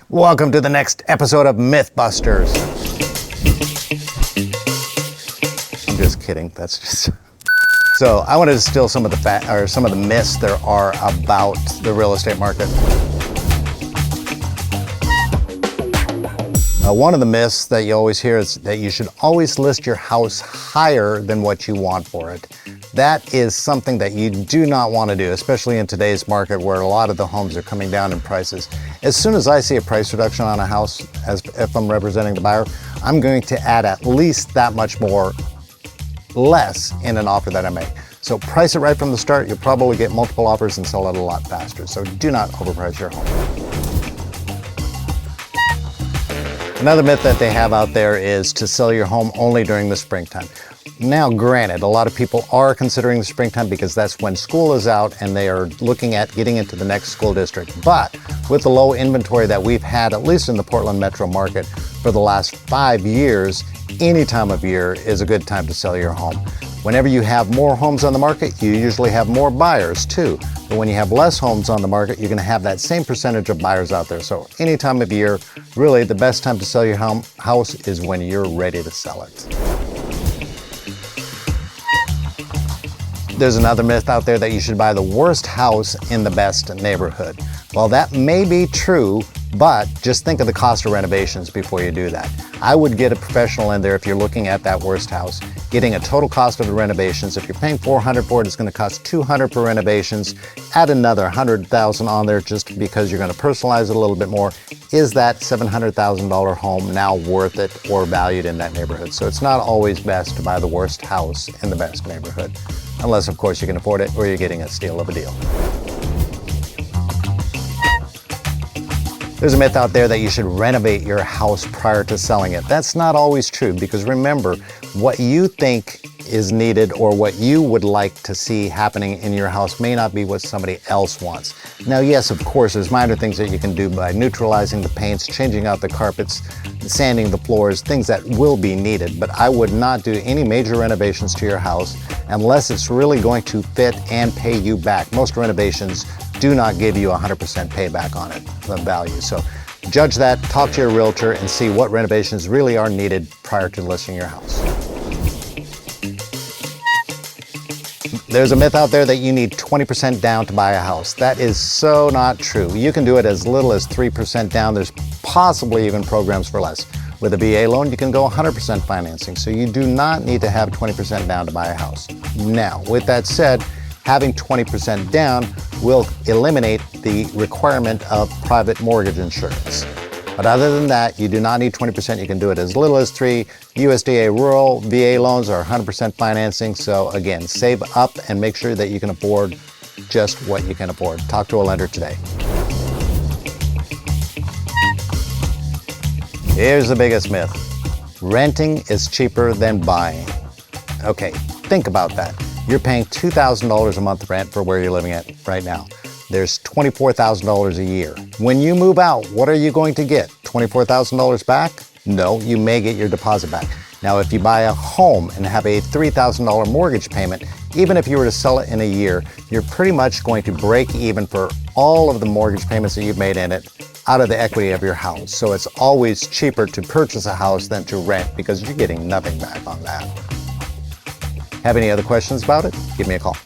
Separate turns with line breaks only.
Welcome to the next episode of Mythbusters. I'm just kidding. That's just. So I want to distill some of the myths there are about the real estate market. One of the myths that you always hear is that you should always list your house higher than what you want for it. That is something that you do not want to do, especially in today's market where a lot of the homes are coming down in prices. As soon as I see a price reduction on a house, if I'm representing the buyer, I'm going to add at least that much more less in an offer that I make. So price it right from the start. You'll probably get multiple offers and sell it a lot faster. So do not overprice your home. Another myth that they have out there is to sell your home only during the springtime. Now, granted, a lot of people are considering the springtime because that's when school is out and they are looking at getting into the next school district. But with the low inventory that we've had, at least in the Portland metro market for the last 5 years, any time of year is a good time to sell your home. Whenever you have more homes on the market, you usually have more buyers too. But when you have less homes on the market, you're going to have that same percentage of buyers out there. So any time of year, really the best time to sell your house is when you're ready to sell it. There's another myth out there that you should buy the worst house in the best neighborhood. Well, that may be true, but just think of the cost of renovations before you do that. I would get a professional in there if you're looking at that worst house, getting a total cost of the renovations. If you're paying $400 for it, it's going to cost $200 for renovations. Add another $100,000 on there just because you're going to personalize it a little bit more. Is that $700,000 home now worth it or valued in that neighborhood? So it's not always best to buy the worst house in the best neighborhood, unless of course you can afford it or you're getting a steal of a deal. There's a myth out there that you should renovate your house prior to selling it. That's not always true because remember, what you think is needed or what you would like to see happening in your house may not be what somebody else wants. Now, yes, of course, there's minor things that you can do by neutralizing the paints, changing out the carpets, sanding the floors, things that will be needed, but I would not do any major renovations to your house unless it's really going to fit and pay you back. Most renovations do not give you 100% payback on it, the value. So judge that, talk to your realtor and see what renovations really are needed prior to listing your house. There's a myth out there that you need 20% down to buy a house. That is so not true. You can do it as little as 3% down. There's possibly even programs for less. With a VA loan, you can go 100% financing. So you do not need to have 20% down to buy a house. Now, with that said, having 20% down will eliminate the requirement of private mortgage insurance. But other than that, you do not need 20%. You can do it as little as 3%. USDA rural VA loans are 100% financing. So again, save up and make sure that you can afford just what you can afford. Talk to a lender today. Here's the biggest myth. Renting is cheaper than buying. Okay, think about that. You're paying $2,000 a month rent for where you're living at right now. There's $24,000 a year. When you move out, what are you going to get? $24,000 back? No, you may get your deposit back. Now, if you buy a home and have a $3,000 mortgage payment, even if you were to sell it in a year, you're pretty much going to break even for all of the mortgage payments that you've made in it out of the equity of your house. So it's always cheaper to purchase a house than to rent because you're getting nothing back on that. Have any other questions about it? Give me a call.